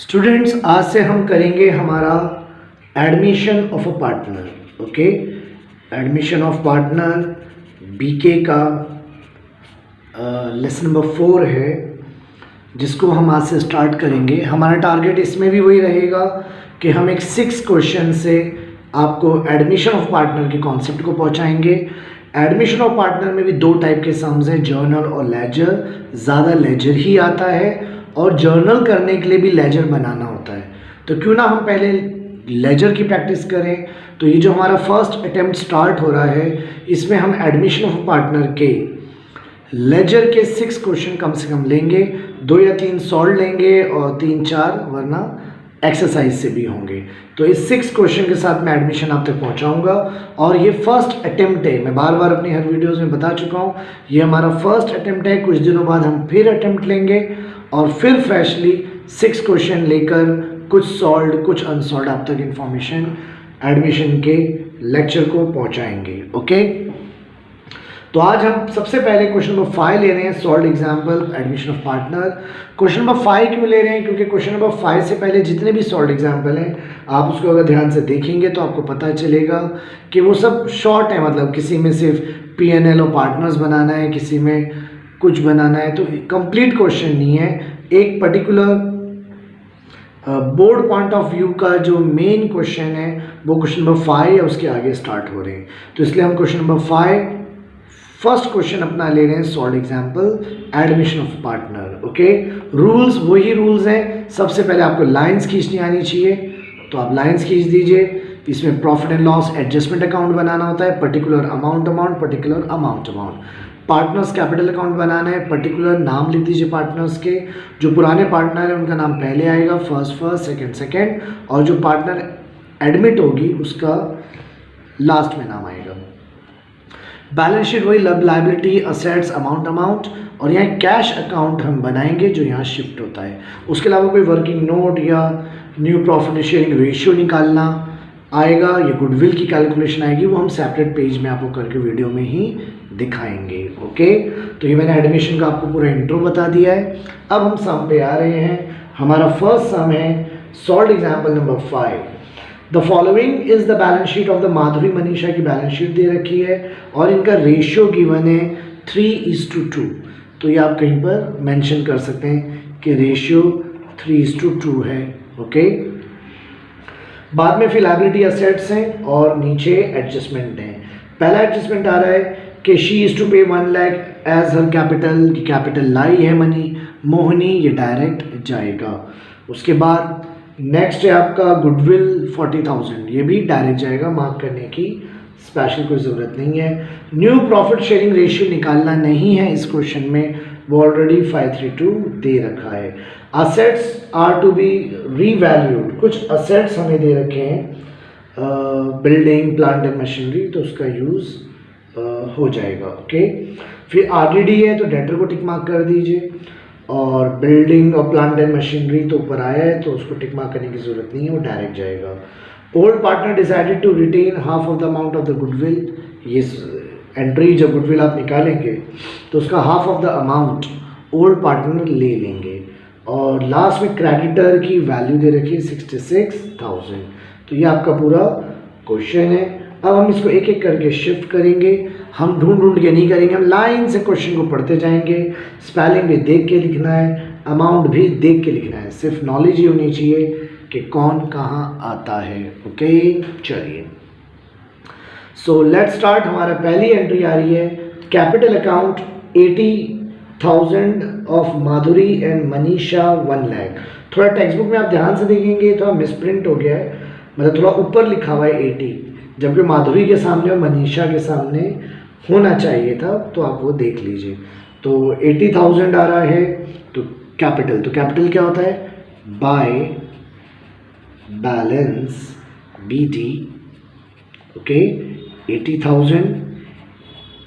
Students, आज से हम करेंगे हमारा admission of a partner. Okay, admission of partner BK का लेसन नंबर 4 है, जिसको हम आज से स्टार्ट करेंगे। हमारा टारगेट इसमें भी वही रहेगा कि हम एक 6 क्वेश्चन से आपको एडमिशन ऑफ पार्टनर के कॉन्सेप्ट को पहुंचाएंगे। एडमिशन ऑफ पार्टनर में भी 2 टाइप के सम्स हैं, जर्नल और लेजर। ज़्यादा लेजर ही आता है और जर्नल करने के लिए भी लेजर बनाना होता है, तो क्यों ना हम पहले लेजर की प्रैक्टिस करें। तो ये जो हमारा फर्स्ट अटेम्प्ट स्टार्ट हो रहा है, इसमें हम एडमिशन ऑफ पार्टनर के लेजर के 6 क्वेश्चन कम से कम लेंगे। 2 या 3 सॉल्व लेंगे और 3-4 वरना एक्सरसाइज से भी होंगे। तो इस 6 क्वेश्चन के साथ मैं एडमिशन आप तक पहुंचाऊंगा और ये फर्स्ट अटेम्प्ट है। मैं बार बार अपनी हर वीडियोस में बता चुका हूँ, ये हमारा फर्स्ट अटेम्प्ट है। कुछ दिनों बाद हम फिर अटेम्प्ट लेंगे और फिर फ्रेशली 6 क्वेश्चन लेकर कुछ सॉल्व कुछ अनसॉल्व आप तक इन्फॉर्मेशन एडमिशन के लेक्चर को पहुंचाएंगे। ओके, तो आज हम सबसे पहले क्वेश्चन नंबर 5 ले रहे हैं, solve example admission of partner. Question number 5 क्यों ले रहे हैं? क्योंकि क्वेश्चन नंबर 5 से पहले जितने भी सॉल्व एग्जाम्पल हैं, आप उसको अगर ध्यान से देखेंगे तो आपको पता चलेगा कि वो सब शॉर्ट है। मतलब किसी में सिर्फ PNL और पार्टनर्स बनाना है, किसी में कुछ बनाना है, तो कंप्लीट क्वेश्चन नहीं है। एक particular board point of view का जो मेन क्वेश्चन है वो क्वेश्चन नंबर 5 या उसके आगे स्टार्ट हो रहे हैं। तो इसलिए हम क्वेश्चन नंबर 5 फर्स्ट क्वेश्चन अपना ले रहे हैं, solve example admission of partner. Okay, rules वही रूल्स हैं। सबसे पहले आपको लाइंस खींचनी आनी चाहिए, तो आप लाइंस खींच दीजिए। इसमें profit and loss adjustment account बनाना होता है, particular amount particular amount. Partners capital account बनाना है, पर्टिकुलर नाम लिख दीजिए पार्टनर्स के। जो पुराने पार्टनर है उनका नाम पहले आएगा, फर्स्ट, सेकंड, और जो पार्टनर एडमिट होगी उसका लास्ट में नाम आएगा। बैलेंस शीट वही लायबिलिटी, असेट्स, अमाउंट, और यहाँ कैश अकाउंट हम बनाएंगे जो यहाँ शिफ्ट होता है। उसके अलावा कोई वर्किंग नोट या न्यू प्रॉफिट शेयरिंग रेशियो निकालना आएगा, या गुडविल की कैलकुलेशन आएगी, वो हम सेपरेट पेज में आपको करके वीडियो में ही दिखाएंगे। ओके, तो ये मैंने एडमिशन का आपको पूरा इंट्रो बता दिया है। अब हम सम पे आ रहे हैं। हमारा फर्स्ट सम है, solve example number 5। The following is the balance sheet of the Madhuri Manisha की बैलेंस शीट दे रखी है और इनका रेशियो गिवन है 3:2। तो ये आप कहीं पर मेंशन कर सकते हैं कि रेशियो 3:2 है। ओके, बाद में फिर लायबिलिटी असेट्स हैं और नीचे एडजस्टमेंट हैं। पहला एडजस्टमेंट आ रहा है कि she is to pay 1 lakh as her capital. Capital लाई है मनी, मोहिनी, ये डायरेक्ट जाएगा। उसके बाद नेक्स्ट है आपका गुडविल 40,000, ये भी डायरेक्ट जाएगा, मार्क करने की स्पेशल कोई ज़रूरत नहीं है। न्यू प्रॉफिट शेयरिंग रेशियो निकालना नहीं है इस क्वेश्चन में, वो ऑलरेडी 532 दे रखा है। Assets are to be revalued, कुछ असेट्स हमें दे रखे हैं, बिल्डिंग, प्लांट एंड मशीनरी, तो उसका यूज़ हो जाएगा। ओके, फिर RDD है तो डेटर को टिक मार्क कर दीजिए, और बिल्डिंग और प्लांट एंड मशीनरी तो ऊपर आया है तो उसको टिक मार्क करने की जरूरत नहीं है, वो डायरेक्ट जाएगा। Old partner decided to retain half of the amount of the goodwill, ये एंट्री जब गुडविल आप निकालेंगे तो उसका half of the amount old partner ले लेंगे। और लास्ट में क्रेडिटर की वैल्यू दे रखी है 66,000। तो ये आपका पूरा क्वेश्चन है। अब हम इसको एक एक करके शिफ्ट करेंगे। हम ढूंढ के नहीं करेंगे, हम लाइन से क्वेश्चन को पढ़ते जाएंगे। स्पेलिंग भी देख के लिखना है, अमाउंट भी देख के लिखना है, सिर्फ नॉलेज ही होनी चाहिए कि कौन कहाँ आता है। ओके, चलिए सो लेट्स स्टार्ट। हमारा पहली एंट्री आ रही है, capital account 80,000 of Madhuri and Manisha 1 lakh. थोड़ा टेक्स्ट बुक में आप ध्यान से देखेंगे थोड़ा मिसप्रिंट हो गया है, मतलब थोड़ा ऊपर लिखा हुआ है 80, जबकि माधुरी के सामने और मनीषा के सामने होना चाहिए था, तो आप वो देख लीजिए। तो 80,000 आ रहा है, तो कैपिटल क्या होता है? By balance BD। ओके, 80,000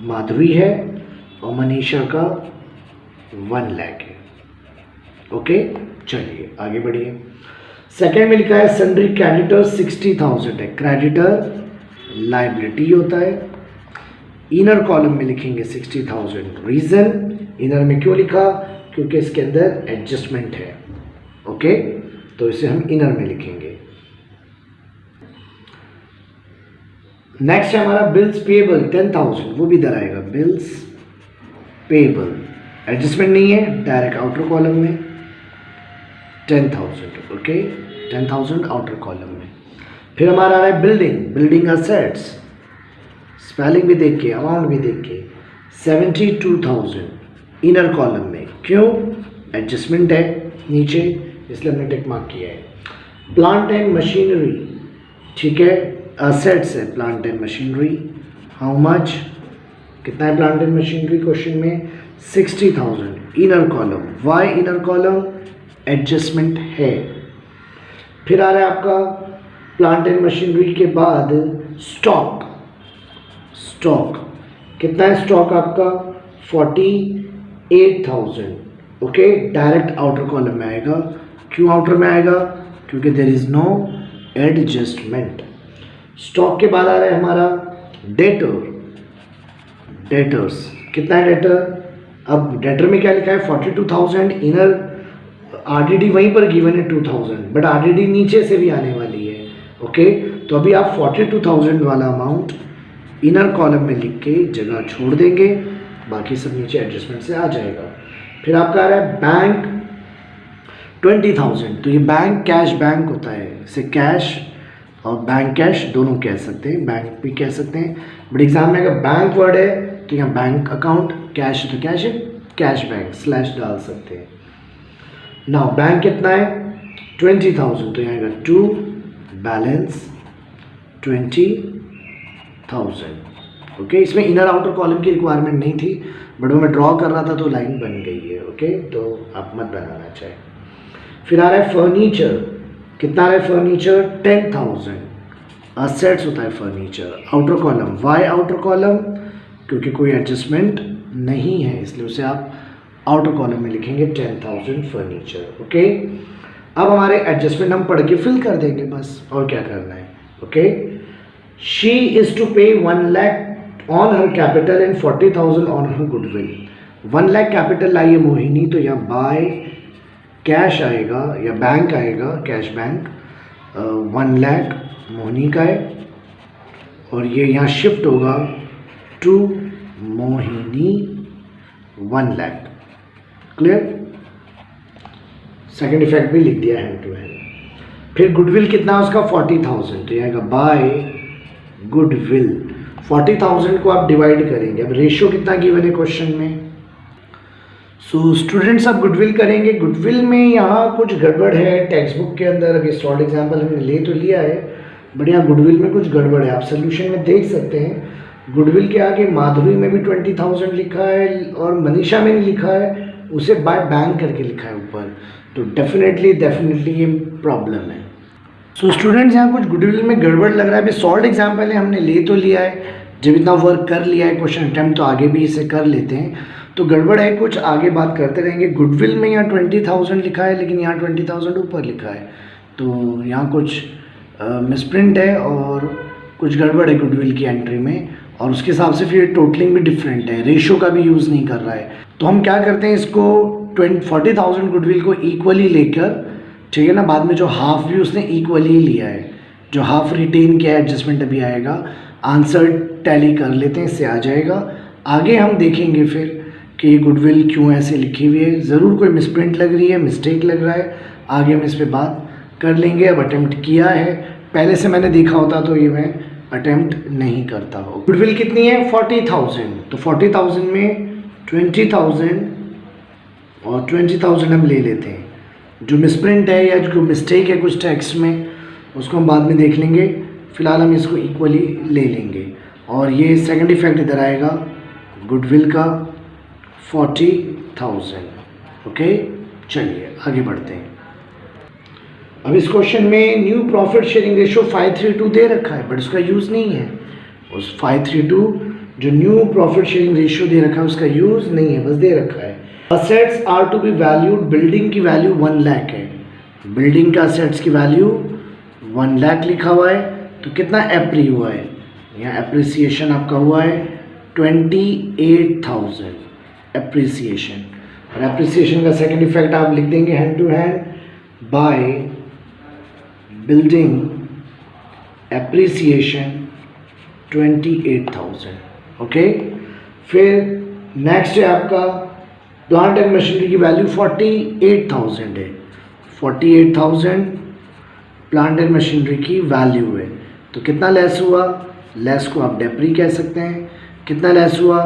माधुरी है और मनीषा का 1 लाख है। ओके, चलिए आगे बढ़िए। सेकेंड में लिखा है सन्ड्री क्रेडिटर 60,000 है। क्रेडिटर लाइबिलिटी होता है। इनर कॉलम में लिखेंगे 60,000। रीजन इनर में क्यों लिखा? क्योंकि इसके अंदर एडजस्टमेंट है। ओके, तो इसे हम इनर में लिखेंगे। नेक्स्ट है हमारा बिल्स पेएबल 10,000, वो भी इधर आएगा, बिल्स पेएबल, एडजस्टमेंट नहीं है, डायरेक्ट आउटर कॉलम में 10,000, ओके 10,000 आउटर कॉलम में। फिर हमारा आ रहा है बिल्डिंग असेट्स, स्पेलिंग भी देख के, अमाउंट भी देख के, 72,000 इनर कॉलम में, क्यों, एडजस्टमेंट है नीचे इसलिए हमने टिक मार्क किया है। प्लांट एंड मशीनरी, ठीक है, असेट्स है plant and machinery, how much, कितना है प्लांट एंड मशीनरी क्वेश्चन में, 60,000 inner column, why inner column, adjustment है। फिर आ रहा है आपका प्लांट एंड मशीनरी के बाद स्टॉक कितना है स्टॉक आपका, 48,000, ओके, डायरेक्ट आउटर कॉलम में आएगा। क्यों आउटर में आएगा, क्योंकि there is no adjustment. Stock के बाद आ रहा है हमारा डेटर्स, कितना है डेटर, अब डेटर में क्या लिखा है 42,000, इनर आरडीडी वहीं पर गिवन है 2,000, बट आरडीडी नीचे से भी आने वाली है, ओके। तो अभी आप 42,000 वाला अमाउंट इनर कॉलम में लिख के जगह छोड़ देंगे, बाकी सब नीचे एडजस्टमेंट से आ जाएगा। फिर आपका आ रहा है बैंक 20,000, तो ये बैंक कैश बैंक होता है, इसे कैश और बैंक कैश दोनों कह सकते हैं, बैंक भी कह सकते हैं, बट एग्जाम में अगर बैंक वर्ड है तो यहाँ बैंक अकाउंट, कैश तो कैश है, कैश बैंक स्लैश डाल सकते हैं। नाउ बैंक कितना है 20,000, तो यहाँ आएगा 2 बैलेंस 20,000, ओके। इसमें इनर आउटर कॉलम की रिक्वायरमेंट नहीं थी, बट वो मैं ड्रॉ कर रहा था तो लाइन बन गई है, ओके, तो आप मत बनाना चाहिए। फिर आ रहा है फर्नीचर, कितना आ रहा है फर्नीचर, 10,000, असेट्स होता है furniture, outer column, why outer column, क्योंकि कोई एडजस्टमेंट नहीं है इसलिए उसे आप आउटर कॉलम में लिखेंगे 10,000 फर्नीचर, ओके। अब हमारे एडजस्टमेंट हम पढ़ के फिल कर देंगे बस, और क्या करना है, okay. She is to pay 1 lakh on her capital and 40,000 on her goodwill. 1 lakh capital लाई है मोहिनी, तो यहाँ बाय कैश आएगा या बैंक आएगा, कैश बैंक, 1 लाख मोहिनी का है, और ये यहाँ शिफ्ट होगा to Mohini 1 lakh, clear. Second effect भी लिख दिया हैंड टू हैंड। फिर गुडविल कितना है उसका 40,000, तो आएगा बाय गुडविल, 40,000 को आप डिवाइड करेंगे। अब रेशियो कितना गिवन है क्वेश्चन में, सो स्टूडेंट्स अब गुडविल करेंगे। गुडविल में यहाँ कुछ गड़बड़ है टेक्स्ट बुक के अंदर, अभी शॉर्ट एग्जाम्पल हमने ले तो लिया है, बट यहाँ गुडविल में कुछ गड़बड़ है, आप सोल्यूशन में देख सकते हैं। गुडविल के आगे माधुरी में भी 20,000 लिखा है और मनीषा में भी लिखा है, उसे बाय बैंक करके लिखा है ऊपर, तो डेफिनेटली ये प्रॉब्लम है। सो स्टूडेंट्स यहाँ कुछ गुडविल में गड़बड़ लग रहा है। अभी सॉल्ट एग्जाम्पल है, हमने ले तो लिया है, जब इतना वर्क कर लिया है क्वेश्चन अटैम्प्ट, तो आगे भी इसे कर लेते हैं। तो गड़बड़ है कुछ, आगे बात करते रहेंगे। गुडविल में यहाँ 20,000 लिखा है, लेकिन यहाँ 20,000 ऊपर लिखा है, तो यहाँ कुछ मिसप्रिंट है और कुछ गड़बड़ है गुडविल की एंट्री में, और उसके हिसाब से फिर टोटलिंग भी डिफरेंट है, रेशियो का भी यूज़ नहीं कर रहा है। तो हम क्या करते हैं, इसको 40,000 गुडविल को इक्वली लेकर, ठीक है ना, बाद में जो हाफ भी उसने इक्वली लिया है, जो हाफ रिटेन किया है, एडजस्टमेंट अभी आएगा, आंसर टैली कर लेते हैं, इससे आ जाएगा। आगे हम देखेंगे फिर कि ये गुडविल क्यों ऐसे लिखी हुई है, ज़रूर कोई मिसप्रिंट लग रही है, मिस्टेक लग रहा है, आगे हम इस पर बात कर लेंगे। अब अटेम्प्ट किया है, पहले से मैंने देखा होता तो ये मैं अटेम्प्ट नहीं करता हो। गुडविल कितनी है 40,000, तो 40,000 में 20,000 और 20,000 हम ले लेते हैं। जो मिसप्रिंट है या जो मिस्टेक है कुछ टेक्स्ट में, उसको हम बाद में देख लेंगे, फिलहाल हम इसको इक्वली ले लेंगे। और ये सेकंड इफेक्ट इधर आएगा गुडविल का 40,000, ओके। चलिए आगे बढ़ते हैं। अब इस क्वेश्चन में न्यू प्रॉफिट शेयरिंग रेशियो 5:3:2 दे रखा है, बट उसका यूज़ नहीं है। उस 5:3:2 जो न्यू प्रॉफिट शेयरिंग रेशियो दे रखा है उसका यूज़ नहीं है, बस दे रखा है। Assets are to be valued, building की वैल्यू 1 लाख है, बिल्डिंग का असेट्स की वैल्यू 1 लाख लिखा हुआ है, तो कितना एप्री हुआ है, यहाँ एप्रिसिएशन आपका हुआ है 28,000 एप्रिसिएशन। और एप्रिसिएशन का सेकंड इफेक्ट आप लिख देंगे hand to hand by building appreciation 28,000। Okay, फिर नेक्स्ट है आपका प्लांट एंड मशीनरी की वैल्यू 48,000 है। 48,000 प्लांट एंड मशीनरी की वैल्यू है। तो कितना लेस हुआ? लेस को आप डेप्री कह सकते हैं। कितना लेस हुआ?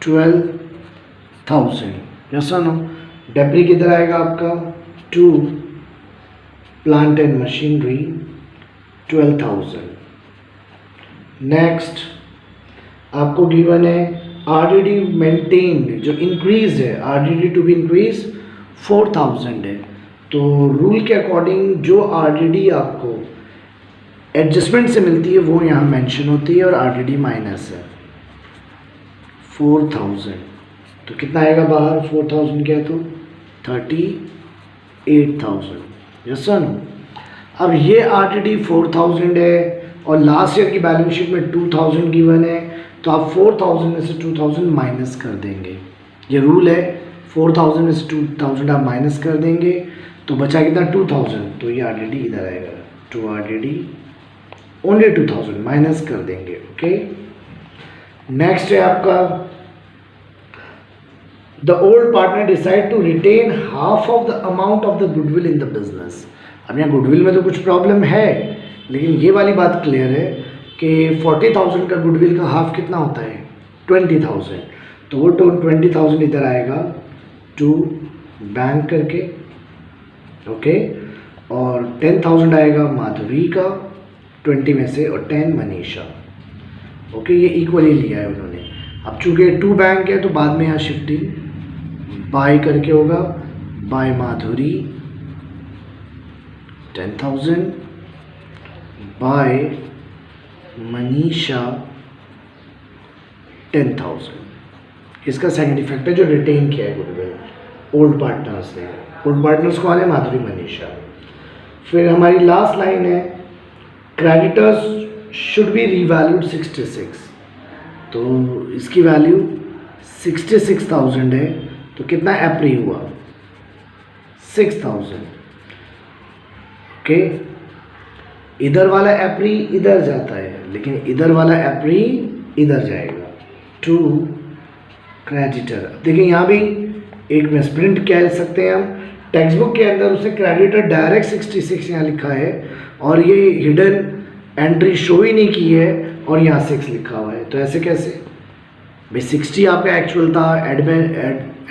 12,000। यस और नो? डेप्री किधर आएगा आपका? To plant and machinery 12,000। Next आपको गिवन है आरडीडी मेंटेन्ड, जो इंक्रीज है, आरडीडी टू बी इंक्रीज 4,000 है। तो रूल के अकॉर्डिंग जो आरडीडी आपको एडजस्टमेंट से मिलती है वो यहाँ मेंशन होती है और आरडीडी माइनस है 4,000। तो कितना आएगा बाहर? 4,000 क्या है तो 38,000। Yes sir no? अब ये आरडीडी 4,000 है और लास्ट ईयर की बैलेंस शीट में 2,000 गिवन है, तो आप 4,000 में से 2,000 माइनस कर देंगे। ये रूल है, 4,000 में से 2,000 आप माइनस कर देंगे तो बचा कितना? 2,000। तो ये आरडीडी इधर आएगा, टू आरडीडी ओनली 2,000 माइनस कर देंगे। ओके, नेक्स्ट है आपका the old partner decide to retain half of the amount of the goodwill in the business. अब यहाँ गुडविल में तो कुछ प्रॉब्लम है, लेकिन ये वाली बात क्लियर है कि 40,000 का गुडविल का हाफ कितना होता है? 20,000। तो वो 20,000 इधर आएगा टू बैंक करके। ओके, और 10,000 आएगा माधुरी का 20 में से और 10 मनीषा। ओके, ये इक्वली लिया है उन्होंने। अब चूंकि 2 बैंक है तो बाद में यहाँ शिफ्टिंग बाय करके होगा, बाय माधुरी 10,000 बाय मनीषा 10,000। इसका सेकंड इफेक्ट है जो रिटेन किया है गुडविल ओल्ड पार्टनर्स ने। ओल्ड पार्टनर्स कौन है? माधुरी, मनीषा। फिर हमारी लास्ट लाइन है क्रेडिटर्स शुड बी रीवैल्यूड 66। तो इसकी वैल्यू 66,000 है। तो कितना एप्री हुआ? 6,000। ओके, इधर वाला एप्री इधर जाता है, लेकिन इधर वाला एप्री इधर जाएगा टू क्रेडिटर। देखिए यहाँ भी एक मिसप्रिंट कह सकते हैं हम, टेक्स्ट बुक के अंदर उसे क्रेडिटर डायरेक्ट 66 यहाँ लिखा है और ये हिडन एंट्री शो ही नहीं की है और यहाँ 6 लिखा हुआ है। तो ऐसे कैसे भाई? 60 आपका एक्चुअल था,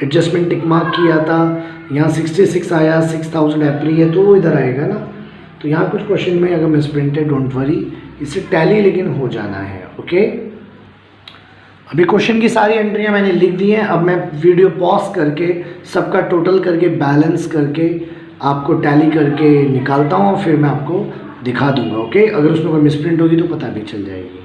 एडजस्टमेंट टिक मार्क किया था, यहाँ 66 आया, 6,000 एप्री है तो वो इधर आएगा ना। तो यहाँ कुछ क्वेश्चन में अगर मिसप्रिंट है डोंट वरी, इससे टैली लेकिन हो जाना है। ओके, अभी क्वेश्चन की सारी एंट्रियाँ मैंने लिख दी हैं। अब मैं वीडियो पॉज करके सबका टोटल करके बैलेंस करके आपको टैली करके निकालता हूँ और फिर मैं आपको दिखा दूंगा। ओके, अगर उसमें कोई मिसप्रिंट होगी तो पता भी चल जाएगी।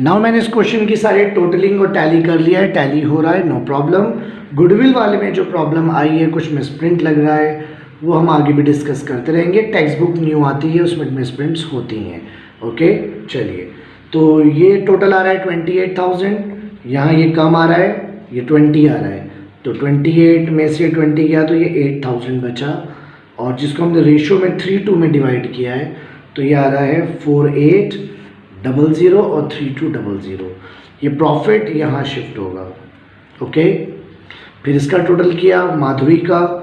नाउ मैंने इस क्वेश्चन की सारी टोटलिंग और टैली कर लिया है, टैली हो रहा है, नो प्रॉब्लम। गुडविल वाले में जो प्रॉब्लम आई है, कुछ मिसप्रिंट लग रहा है, वो हम आगे भी डिस्कस करते रहेंगे। टेक्स्ट बुक न्यू आती है, उसमें मिसप्रिंट्स होती हैं। ओके, चलिए, तो ये टोटल आ रहा है 28,000, यहाँ ये कम आ रहा है, ये 20 आ रहा है, तो 28 में से 20 गया तो ये 8,000 बचा, और जिसको हमने रेशियो में 3:2 में डिवाइड किया है तो ये आ रहा है 4800 और 3200। ये प्रॉफिट यहाँ शिफ्ट होगा। ओके, फिर इसका टोटल किया माधुरी का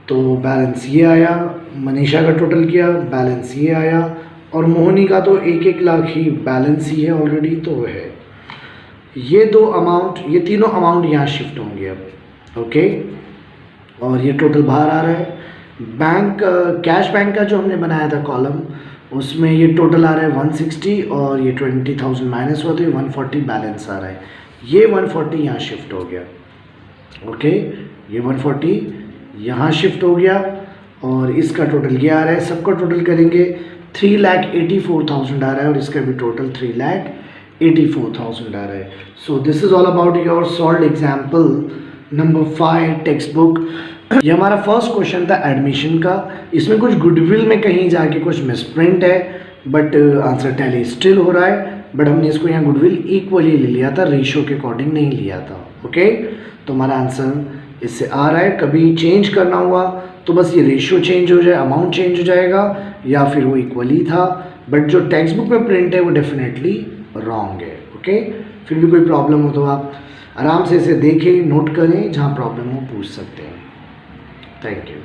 तो बैलेंस ये आया, मनीषा का टोटल किया बैलेंस ये आया, और मोहनी का तो 1-1 लाख ही बैलेंस ही है ऑलरेडी, तो वो है। ये दो अमाउंट, ये तीनों अमाउंट यहाँ शिफ्ट होंगे अब। ओके, और ये टोटल बाहर आ रहा है। बैंक कैश बैंक का जो हमने बनाया था कॉलम, उसमें ये टोटल आ रहा है 160 और ये 20,000 माइनस हुआ तो ये 140 बैलेंस आ रहा है। ये 140 यहाँ शिफ्ट हो गया। ओके, ये 140 यहाँ शिफ्ट हो गया और इसका टोटल ये आ रहा है। सबका टोटल करेंगे 3,84,000 आ रहा है और इसका भी टोटल 3,84,000 आ रहा है। So this is all about your solved example number 5 text book. ये हमारा फर्स्ट क्वेश्चन था एडमिशन का। इसमें कुछ गुडविल में कहीं जाके कुछ मिसप्रिंट है, बट आंसर टैली स्टिल हो रहा है, बट हमने इसको यहाँ गुडविल इक्वली ले लिया था, रेशियो के अकॉर्डिंग नहीं लिया था। ओके, तो हमारा आंसर इससे आ रहा है। कभी चेंज करना हुआ तो बस ये रेशियो चेंज हो जाए, अमाउंट चेंज हो जाएगा, या फिर वो इक्वली था, बट जो टेक्स्ट बुक में प्रिंट है वो डेफिनेटली रॉन्ग है। ओके, फिर भी कोई प्रॉब्लम हो तो आप आराम से इसे देखें, नोट करें, जहाँ प्रॉब्लम हो पूछ सकते हैं। Thank you.